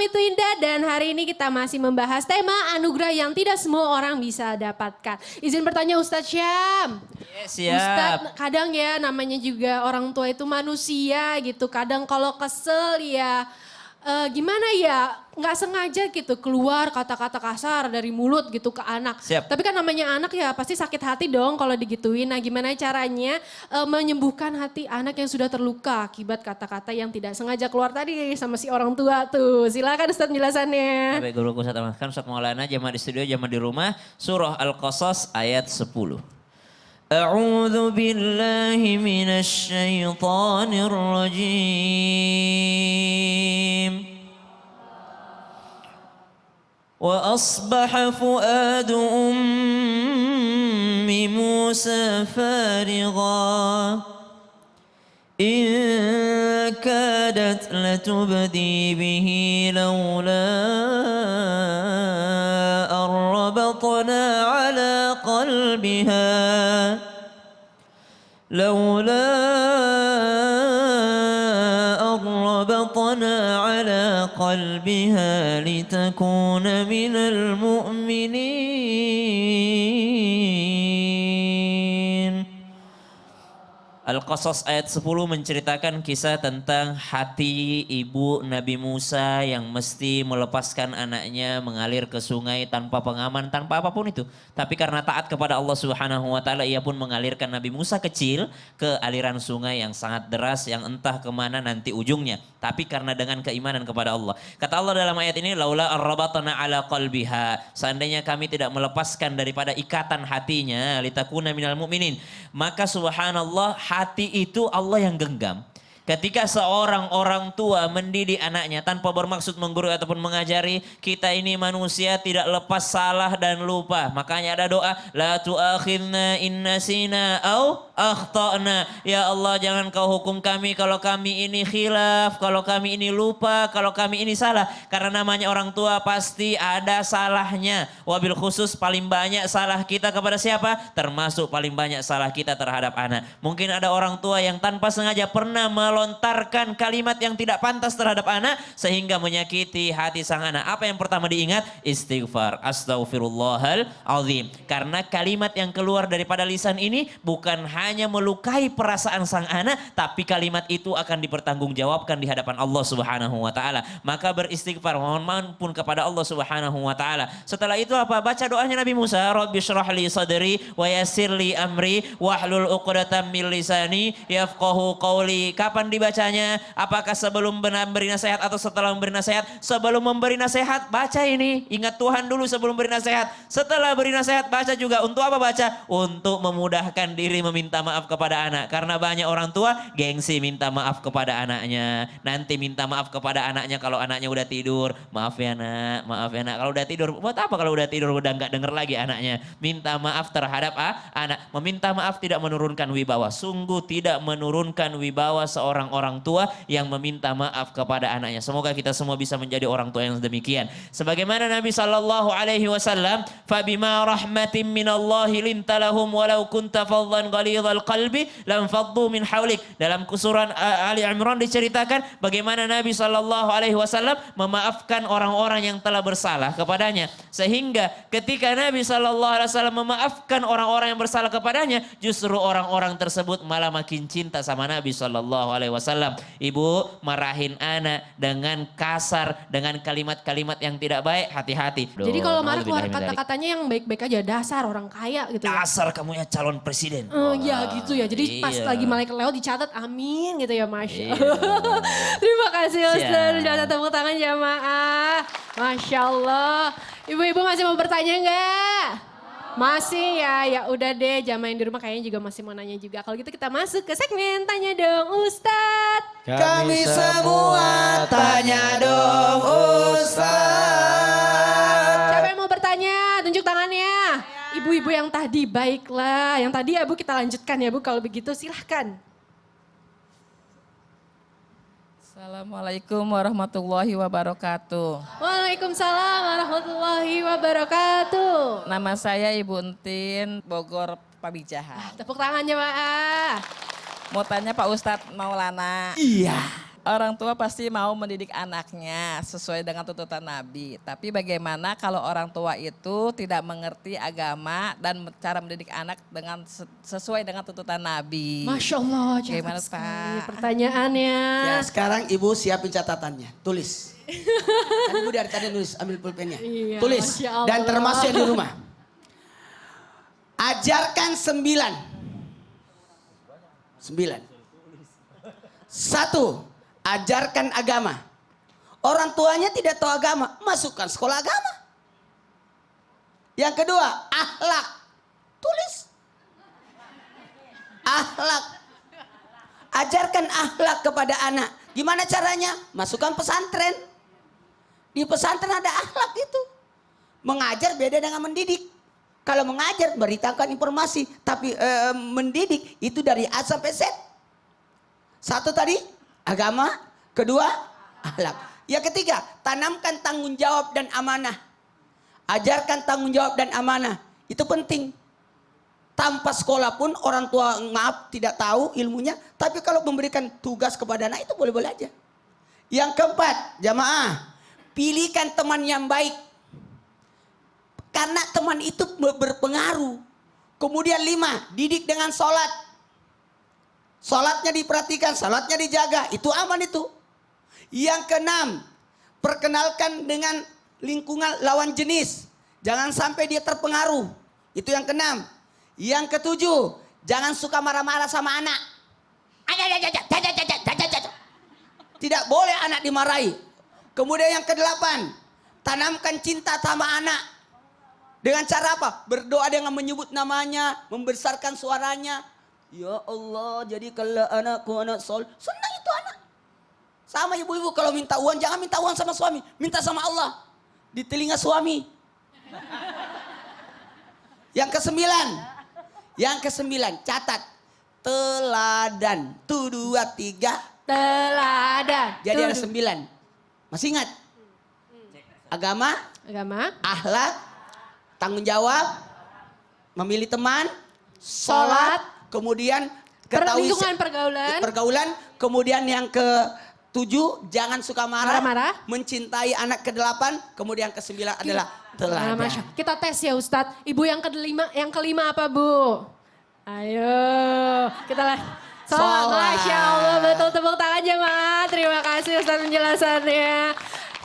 itu Indah dan hari ini kita masih membahas tema anugerah yang tidak semua orang bisa dapatkan. Izin bertanya Ustadz Syam. Siap. Ustadz kadang ya namanya juga orang tua itu manusia gitu. Kadang kalau kesel ya gimana ya nggak sengaja gitu keluar kata-kata kasar dari mulut gitu ke anak. Siap. Tapi kan namanya anak ya pasti sakit hati dong kalau digituin. Nah gimana caranya menyembuhkan hati anak yang sudah terluka akibat kata-kata yang tidak sengaja keluar tadi sama si orang tua tuh. Silakan Ustadz penjelasannya. Baik guruku saya tambahkan Ustaz Maulana jamaah di studio jamaah di rumah surah Al-Qasas ayat 10. A'udzu billahi minasy syaithanir rajim. Wa asbaha fuadu ummi Musa farigha إن كادت لتبدي به لولا أن ربطنا على قلبها لتكون من المؤمنين. Al-Qasas ayat 10 menceritakan kisah tentang hati ibu Nabi Musa yang mesti melepaskan anaknya mengalir ke sungai tanpa pengaman, tanpa apapun itu. Tapi karena taat kepada Allah Subhanahu wa taala ia pun mengalirkan Nabi Musa kecil ke aliran sungai yang sangat deras yang entah kemana nanti ujungnya. Tapi karena dengan keimanan kepada Allah. Kata Allah dalam ayat ini, laula arrabatna ala qalbiha. Seandainya kami tidak melepaskan daripada ikatan hatinya, litakuna minal mu'minin. Maka subhanallah hati itu Allah yang genggam. Ketika seorang orang tua mendidik anaknya tanpa bermaksud menggurui ataupun mengajari, kita ini manusia tidak lepas salah dan lupa. Makanya ada doa, la tu'akhidna in nasina au akhtana. Ya Allah jangan kau hukum kami kalau kami ini khilaf, kalau kami ini lupa, kalau kami ini salah. Karena namanya orang tua pasti ada salahnya. Wabil khusus paling banyak salah kita kepada siapa? Termasuk paling banyak salah kita terhadap anak. Mungkin ada orang tua yang tanpa sengaja pernah melontarkan kalimat yang tidak pantas terhadap anak sehingga menyakiti hati sang anak. Apa yang pertama diingat? Istighfar. Astaghfirullahal azim. Karena kalimat yang keluar daripada lisan ini bukan hanya melukai perasaan sang anak, tapi kalimat itu akan dipertanggungjawabkan di hadapan Allah Subhanahu wa taala. Maka beristighfar, mohon ampun kepada Allah Subhanahu wa taala. Setelah itu apa? Baca doanya Nabi Musa, Rabbi shrah li sadri wa yassir li amri wahlul 'uqdatam min lisani yafqahu qawli. Kapan dibacanya? Apakah sebelum memberi nasihat atau setelah memberi nasihat? Sebelum memberi nasihat baca ini. Ingat Tuhan dulu sebelum beri nasihat. Setelah beri nasihat baca juga. Untuk apa baca? Untuk memudahkan diri meminta maaf kepada anak. Karena banyak orang tua gengsi minta maaf kepada anaknya. Nanti minta maaf kepada anaknya kalau anaknya udah tidur. Maaf ya nak, maaf ya nak. Kalau udah tidur, buat apa kalau udah tidur udah nggak denger lagi anaknya? Minta maaf terhadap anak. Meminta maaf tidak menurunkan wibawa. Sungguh tidak menurunkan wibawa seorang orang tua yang meminta maaf kepada anaknya. Semoga kita semua bisa menjadi orang tua yang demikian. Sebagaimana Nabi sallallahu alaihi wasallam, "Fabima rahmatin minallahi lintalahum walau kunta faddan ghalidhal qalbi lam faddu min haulik." Dalam surah Ali Imran diceritakan bagaimana Nabi sallallahu alaihi wasallam memaafkan orang-orang yang telah bersalah kepadanya. Sehingga ketika Nabi sallallahu alaihi wasallam memaafkan orang-orang yang bersalah kepadanya, justru orang-orang tersebut malah makin cinta sama Nabi sallallahu alaihi wasallam. Ibu marahin anak dengan kasar, dengan kalimat-kalimat yang tidak baik, hati-hati. Jadi kalau marah keluar kata-katanya yang baik-baik aja, dasar orang kaya gitu ya. Dasar kamu ya calon presiden. Ya gitu ya, jadi pas lagi malaikat lewat dicatat amin gitu ya Masya Iya. Allah. Terima kasih Ustaz, Siap. udah tepuk tangan jamaah. Masya Allah. Ibu-ibu masih mau bertanya enggak? Masih ya, ya udah deh jamaah yang di rumah kayaknya juga masih mau nanya juga. Kalau gitu kita masuk ke segmen Tanya Dong Ustadz. Kami semua tanya dong Ustaz. Siapa yang mau bertanya? Tunjuk tangannya. Ibu-ibu yang tadi, baiklah. Yang tadi ya Bu kita lanjutkan ya Bu, kalau begitu silahkan. Assalamualaikum warahmatullahi wabarakatuh. Waalaikumsalam warahmatullahi wabarakatuh. Nama saya Ibu Entin, Bogor, Pamijahan. Tepuk tangan jamaah. Mau tanya Pak Ustadz Maulana. Iya. Orang tua pasti mau mendidik anaknya sesuai dengan tuntutan Nabi. Tapi bagaimana kalau orang tua itu tidak mengerti agama dan cara mendidik anak dengan sesuai dengan tuntutan Nabi? Masya Allah, cakep Gimana, sekali Pak? pertanyaannya. Ya sekarang ibu siapin catatannya, tulis. Kan ibu dari tadi nulis, ambil pulpennya. Iya, Tulis, Masya Allah. dan termasuk yang di rumah. Ajarkan 9. 1, ajarkan agama. Orang tuanya tidak tahu agama, masukkan sekolah agama. Yang kedua, akhlak. Tulis. Akhlak. Ajarkan akhlak kepada anak. Gimana caranya? Masukkan pesantren. Di pesantren ada akhlak itu. Mengajar beda dengan mendidik. Kalau mengajar beritakan informasi, tapi mendidik itu dari A sampai Z. 1 tadi agama, kedua akhlak. Yang ketiga, tanamkan tanggung jawab dan amanah. Ajarkan tanggung jawab dan amanah. Itu penting. Tanpa sekolah pun orang tua maaf tidak tahu ilmunya, tapi kalau memberikan tugas kepada anak itu boleh-boleh aja. Yang keempat, jamaah, pilihkan teman yang baik. Karena teman itu berpengaruh. Kemudian 5, didik dengan sholat. Sholatnya diperhatikan, sholatnya dijaga, itu aman itu. Yang keenam, perkenalkan dengan lingkungan lawan jenis. Jangan sampai dia terpengaruh. Itu yang keenam. Yang ketujuh, jangan suka marah-marah sama anak. Tidak boleh anak dimarahi. Kemudian yang kedelapan, tanamkan cinta sama anak. Dengan cara apa? Berdoa dengan menyebut namanya, membesarkan suaranya. Ya Allah, jadi kalau anakku anak sol, senang itu anak. Sama ibu-ibu kalau minta uang, jangan minta uang sama suami, minta sama Allah. Di telinga suami. Yang kesembilan, catat. Teladan. 1, 2, 3. Teladan. Jadi ada 9. Masih ingat? Agama, akhlak, tanggung jawab, memilih teman, sholat. Kemudian ketahui pergaulan. Kemudian yang ke-7, jangan suka marah. Mencintai anak ke-8. Kemudian ke-9 adalah teladan. Kita tes ya Ustadz. Ibu yang kelima apa Bu? Ayo kita lah. Sholat. Masya Allah, betul, tepuk tangan jemaah. Terima kasih Ustadz penjelasannya.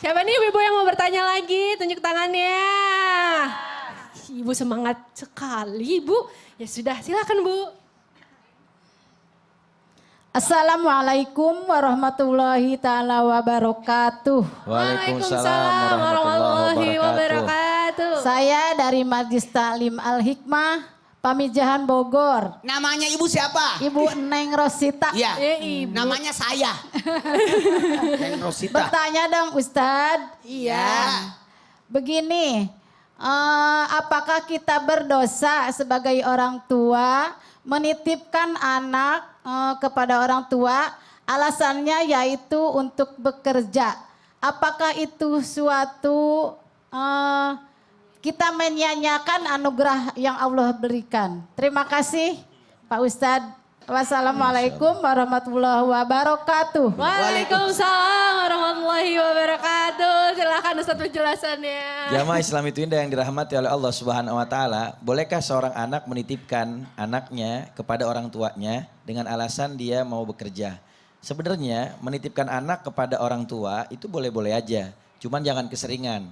Siapa nih ibu yang mau bertanya lagi? Tunjuk tangannya. Ibu semangat sekali Bu. Ya sudah, silakan Bu. Assalamualaikum warahmatullahi ta'ala wabarakatuh. Waalaikumsalam warahmatullahi wabarakatuh. Saya dari Majelis Taklim Al-Hikmah, Pamijahan Bogor. Namanya ibu siapa? Ibu Neng Rosita. Iya, Ibu. namanya saya. Neng Rosita. Bertanya dong Ustadz. Iya. Begini, apakah kita berdosa sebagai orang tua menitipkan anak kepada orang tua, alasannya yaitu untuk bekerja. Apakah itu suatu kita menyanyiakan anugerah yang Allah berikan? Terima kasih Pak Ustadz. Wassalamualaikum warahmatullahi wabarakatuh. Waalaikumsalam warahmatullahi wabarakatuh. Silakan Ustadz penjelasannya. Jamaah Islam itu indah yang dirahmati oleh Allah Subhanahu wa taala. Bolehkah seorang anak menitipkan anaknya kepada orang tuanya dengan alasan dia mau bekerja? Sebenarnya menitipkan anak kepada orang tua itu boleh-boleh aja. Cuman jangan keseringan.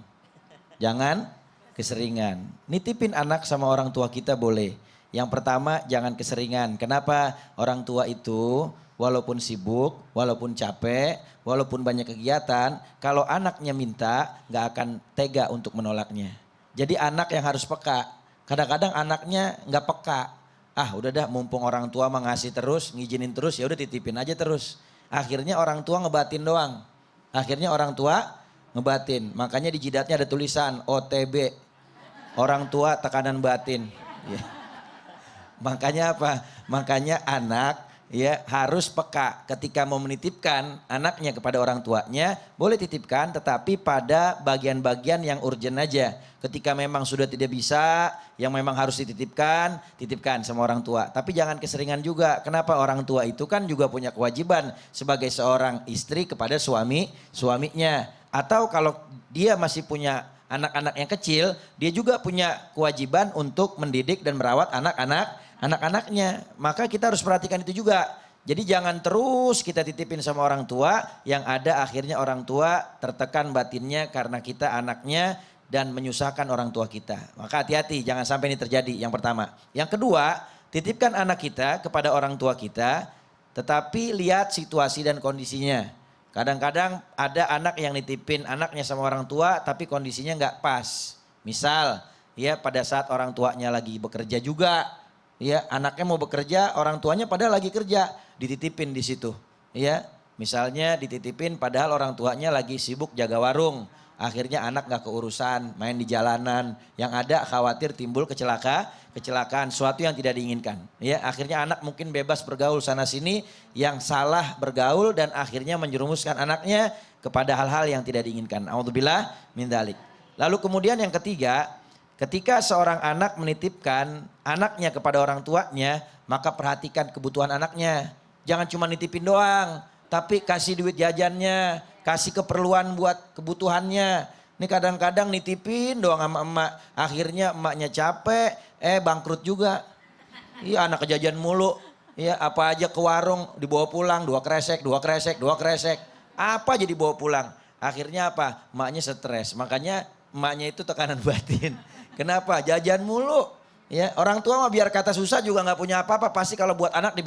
Jangan keseringan. Nitipin anak sama orang tua kita boleh. Yang pertama jangan keseringan. Kenapa? Orang tua itu walaupun sibuk, walaupun capek, walaupun banyak kegiatan, kalau anaknya minta gak akan tega untuk menolaknya. Jadi anak yang harus peka. Kadang-kadang anaknya gak peka. Ah udah dah mumpung orang tua mah ngasih terus, ngizinin terus, ya udah titipin aja terus. Akhirnya orang tua ngebatin doang. Makanya di jidatnya ada tulisan OTB. Orang tua tekanan batin. Ya. Makanya apa? Makanya anak ya harus peka ketika mau menitipkan anaknya kepada orang tuanya, boleh titipkan tetapi pada bagian-bagian yang urgent aja. Ketika memang sudah tidak bisa, yang memang harus dititipkan, titipkan sama orang tua. Tapi jangan keseringan juga. Kenapa? Orang tua itu kan juga punya kewajiban sebagai seorang istri kepada suaminya. Atau kalau dia masih punya anak-anak yang kecil, dia juga punya kewajiban untuk mendidik dan merawat anak-anaknya. Maka kita harus perhatikan itu juga. Jadi jangan terus kita titipin sama orang tua yang ada akhirnya orang tua tertekan batinnya karena kita anaknya dan menyusahkan orang tua kita. Maka hati-hati jangan sampai ini terjadi, yang pertama. Yang kedua, titipkan anak kita kepada orang tua kita tetapi lihat situasi dan kondisinya. Kadang-kadang ada anak yang nitipin anaknya sama orang tua tapi kondisinya nggak pas. Misal ya pada saat orang tuanya lagi bekerja juga, ya anaknya mau bekerja, orang tuanya padahal lagi kerja, dititipin di situ. Ya, misalnya dititipin padahal orang tuanya lagi sibuk jaga warung. Akhirnya anak gak keurusan, main di jalanan. Yang ada khawatir timbul kecelakaan, suatu yang tidak diinginkan. Ya, akhirnya anak mungkin bebas bergaul sana sini, yang salah bergaul dan akhirnya menjerumuskan anaknya kepada hal-hal yang tidak diinginkan. A'udzubillah min dzalik. Lalu kemudian yang ketiga, ketika seorang anak menitipkan anaknya kepada orang tuanya, maka perhatikan kebutuhan anaknya. Jangan cuma nitipin doang, tapi kasih duit jajannya, kasih keperluan buat kebutuhannya. Ini kadang-kadang nitipin doang sama emak, akhirnya emaknya capek, bangkrut juga. Iya anak kejajan mulu, ya apa aja ke warung dibawa pulang, 2 kresek. Apa aja dibawa pulang. Akhirnya apa? Emaknya stres, makanya emaknya itu tekanan batin. Kenapa? Jajan mulu. Ya, orang tua mah biar kata susah juga nggak punya apa-apa. Pasti kalau buat anak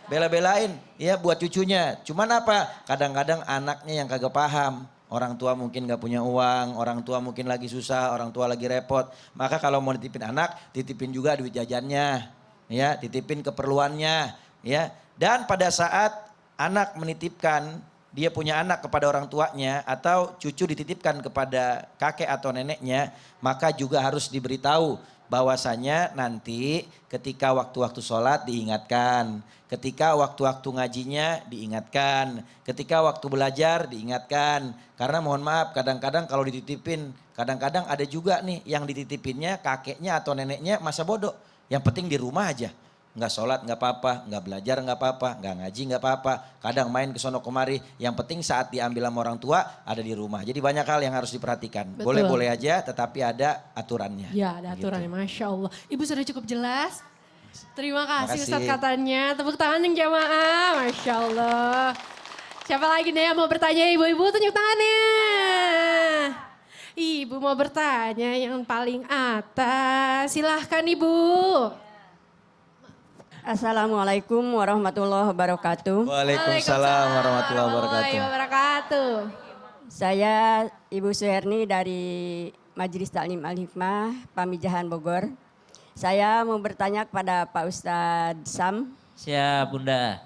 bela-belain. Ya, buat cucunya. Cuman apa? Kadang-kadang anaknya yang kagak paham. Orang tua mungkin nggak punya uang, orang tua mungkin lagi susah, orang tua lagi repot. Maka kalau mau nitipin anak, titipin juga duit jajannya. Ya, titipin keperluannya. Ya, dan pada saat anak menitipkan, dia punya anak kepada orang tuanya atau cucu dititipkan kepada kakek atau neneknya, maka juga harus diberitahu bahwasanya nanti ketika waktu-waktu sholat diingatkan, ketika waktu-waktu ngajinya diingatkan, ketika waktu belajar diingatkan. Karena mohon maaf kadang-kadang kalau dititipin, kadang-kadang ada juga nih yang dititipinnya kakeknya atau neneknya masa bodoh. Yang penting di rumah aja. Nggak sholat nggak apa-apa, nggak belajar nggak apa-apa, nggak ngaji nggak apa-apa. Kadang main ke sono kemari, yang penting saat diambil sama orang tua ada di rumah. Jadi banyak hal yang harus diperhatikan. Betul. Boleh-boleh aja tetapi ada aturannya. Ya ada aturannya, Masya Allah. Ibu sudah cukup jelas. Terima kasih Makasih. Ustadz katanya. Tepuk tangan yang jamaah, Masya Allah. Siapa lagi nih yang mau bertanya ibu-ibu tunjuk tangannya. Ibu mau bertanya yang paling atas, silahkan ibu. Assalamualaikum warahmatullahi wabarakatuh. Waalaikumsalam warahmatullahi wabarakatuh. Saya Ibu Suherni dari Majelis Taklim Al-Hikmah, Pamijahan Bogor. Saya mau bertanya kepada Pak Ustadz Sam. Siap Bunda.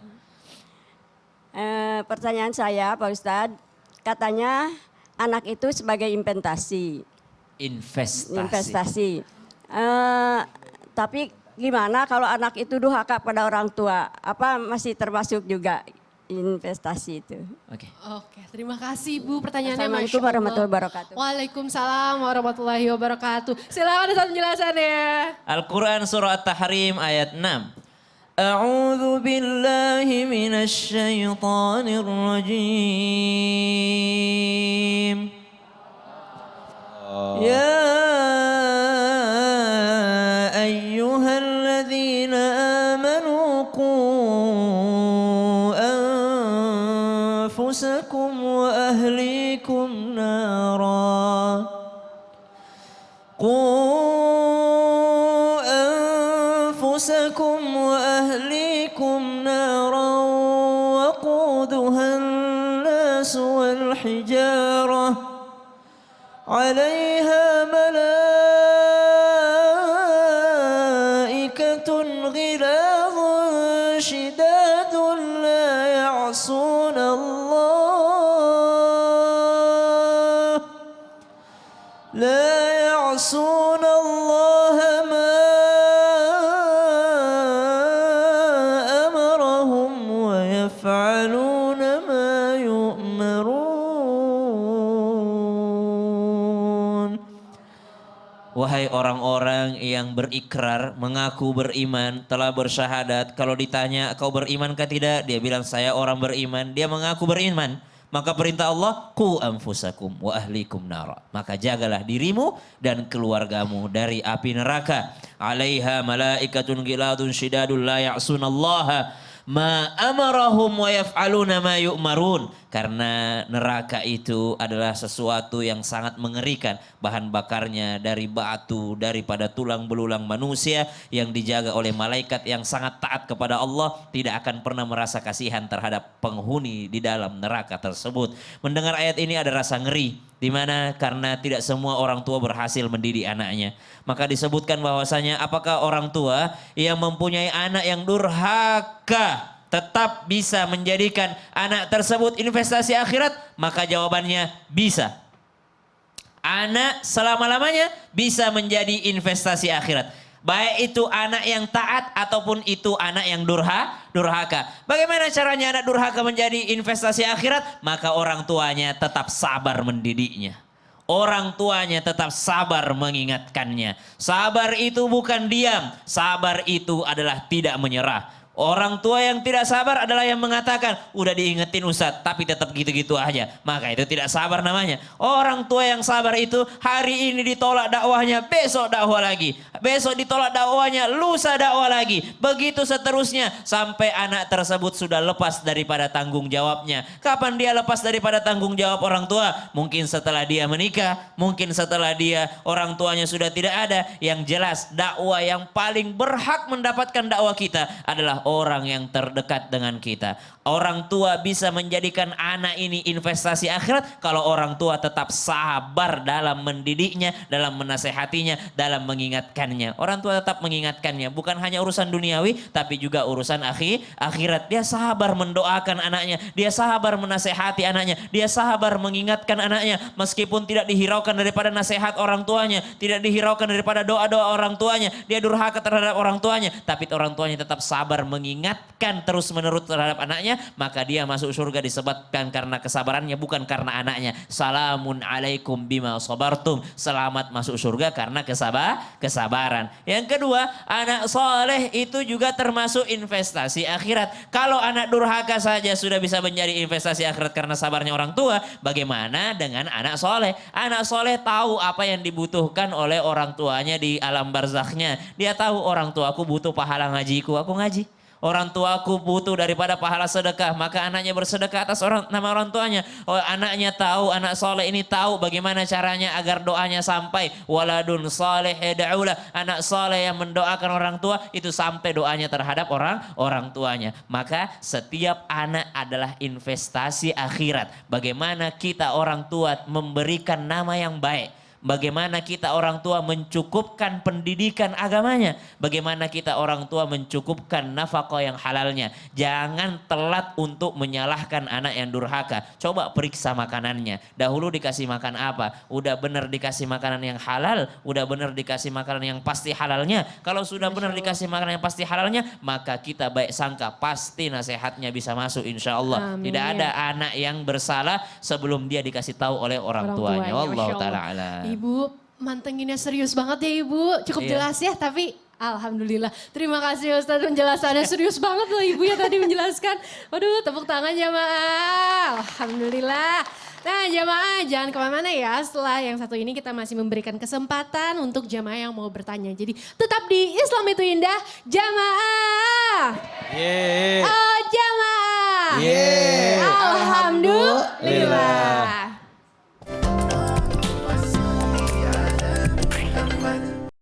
Pertanyaan saya Pak Ustadz, katanya anak itu sebagai investasi. Tapi gimana kalau anak itu durhaka pada orang tua? Apa masih termasuk juga investasi itu? Oke. Oke, terima kasih Bu pertanyaannya. Assalamualaikum Masya Allah. warahmatullahi wabarakatuh. Waalaikumsalam warahmatullahi wabarakatuh. Silakan Ustaz penjelasannya. Al-Quran surah At-Tahrim ayat 6. A'udzu billahi minasy syaithanir rajim. Ya ayyuhalladzina amanu qu anfusakum wa ahlikum nara. أنفسكم وأهليكم نارا وقودها الناس والحجارة عليها ملائكة غلاظ شداد لا يعصون الله ما أمرهم Wahai orang-orang yang berikrar, mengaku beriman, telah bersyahadat. Kalau ditanya, kau beriman kah tidak? Dia bilang, saya orang beriman. Dia mengaku beriman. Maka perintah Allah, ku anfusakum wa ahlikum nara. Maka jagalah dirimu dan keluargamu dari api neraka. Alaiha malaikatun giladun syidadun la ya'sunallaha ma amarahum wa yaf'aluna ma yu'marun. Karena neraka itu adalah sesuatu yang sangat mengerikan. Bahan bakarnya dari batu, daripada tulang belulang manusia yang dijaga oleh malaikat yang sangat taat kepada Allah. Tidak akan pernah merasa kasihan terhadap penghuni di dalam neraka tersebut. Mendengar ayat ini ada rasa ngeri. Di mana karena tidak semua orang tua berhasil mendidik anaknya. Maka disebutkan bahwasanya apakah orang tua yang mempunyai anak yang durhaka tetap bisa menjadikan anak tersebut investasi akhirat? Maka jawabannya bisa. Anak selama-lamanya bisa menjadi investasi akhirat. Baik itu anak yang taat ataupun itu anak yang durhaka. Bagaimana caranya anak durhaka menjadi investasi akhirat? Maka orang tuanya tetap sabar mendidiknya. Orang tuanya tetap sabar mengingatkannya. Sabar itu bukan diam. Sabar itu adalah tidak menyerah. Orang tua yang tidak sabar adalah yang mengatakan, udah diingetin Ustadz, tapi tetap gitu-gitu aja. Maka itu tidak sabar namanya. Orang tua yang sabar itu hari ini ditolak dakwahnya, besok dakwah lagi. Besok ditolak dakwahnya, lusa dakwah lagi. Begitu seterusnya sampai anak tersebut sudah lepas daripada tanggung jawabnya. Kapan dia lepas daripada tanggung jawab orang tua? Mungkin setelah dia menikah, mungkin setelah dia orang tuanya sudah tidak ada. Yang jelas dakwah yang paling berhak mendapatkan dakwah kita adalah orang yang terdekat dengan kita. Orang tua bisa menjadikan anak ini investasi akhirat kalau orang tua tetap sabar dalam mendidiknya, dalam menasehatinya, dalam mengingatkannya. Orang tua tetap mengingatkannya, bukan hanya urusan duniawi tapi juga urusan akhirat. Dia sabar mendoakan anaknya, dia sabar menasehati anaknya, dia sabar mengingatkan anaknya meskipun tidak dihiraukan daripada nasihat orang tuanya, tidak dihiraukan daripada doa-doa orang tuanya, dia durhaka terhadap orang tuanya, tapi orang tuanya tetap sabar mengingatkan terus-menerus terhadap anaknya, maka dia masuk surga disebabkan karena kesabarannya, bukan karena anaknya. Salamun alaikum bima sabartum. Selamat masuk surga karena kesabaran. Yang kedua, anak soleh itu juga termasuk investasi akhirat. Kalau anak durhaka saja sudah bisa menjadi investasi akhirat karena sabarnya orang tua, bagaimana dengan anak soleh? Anak soleh tahu apa yang dibutuhkan oleh orang tuanya di alam barzakhnya. Dia tahu orang tuaku butuh pahala ngajiku, aku ngaji. Orang tuaku butuh daripada pahala sedekah, maka anaknya bersedekah atas nama orang tuanya. Oh, anaknya tahu, anak soleh ini tahu bagaimana caranya agar doanya sampai. Waladun soleh yad'ulah. Anak soleh yang mendoakan orang tua itu sampai doanya terhadap orang tuanya. Maka setiap anak adalah investasi akhirat. Bagaimana kita orang tua memberikan nama yang baik. Bagaimana kita orang tua mencukupkan pendidikan agamanya. Bagaimana kita orang tua mencukupkan nafkah yang halalnya. Jangan telat untuk menyalahkan anak yang durhaka. Coba periksa makanannya. Dahulu dikasih makan apa? Udah benar dikasih makanan yang halal. Udah benar dikasih makanan yang pasti halalnya. Kalau sudah benar dikasih makanan yang pasti halalnya, maka kita baik sangka pasti nasihatnya bisa masuk insya Allah. Amin. Tidak ada anak yang bersalah sebelum dia dikasih tahu oleh orang tuanya. Wallahu ta'ala alam. Ibu mantenginnya serius banget ya Ibu. Cukup jelas ya, tapi alhamdulillah. Terima kasih Ustadz penjelasannya serius banget loh Ibu ya tadi menjelaskan. Waduh, tepuk tangan jamaah. Alhamdulillah. Nah jamaah jangan kemana-mana ya. Setelah yang satu ini kita masih memberikan kesempatan untuk jamaah yang mau bertanya. Jadi tetap di Islam itu indah. Jamaah. Yeah. Oh jamaah. Yeah.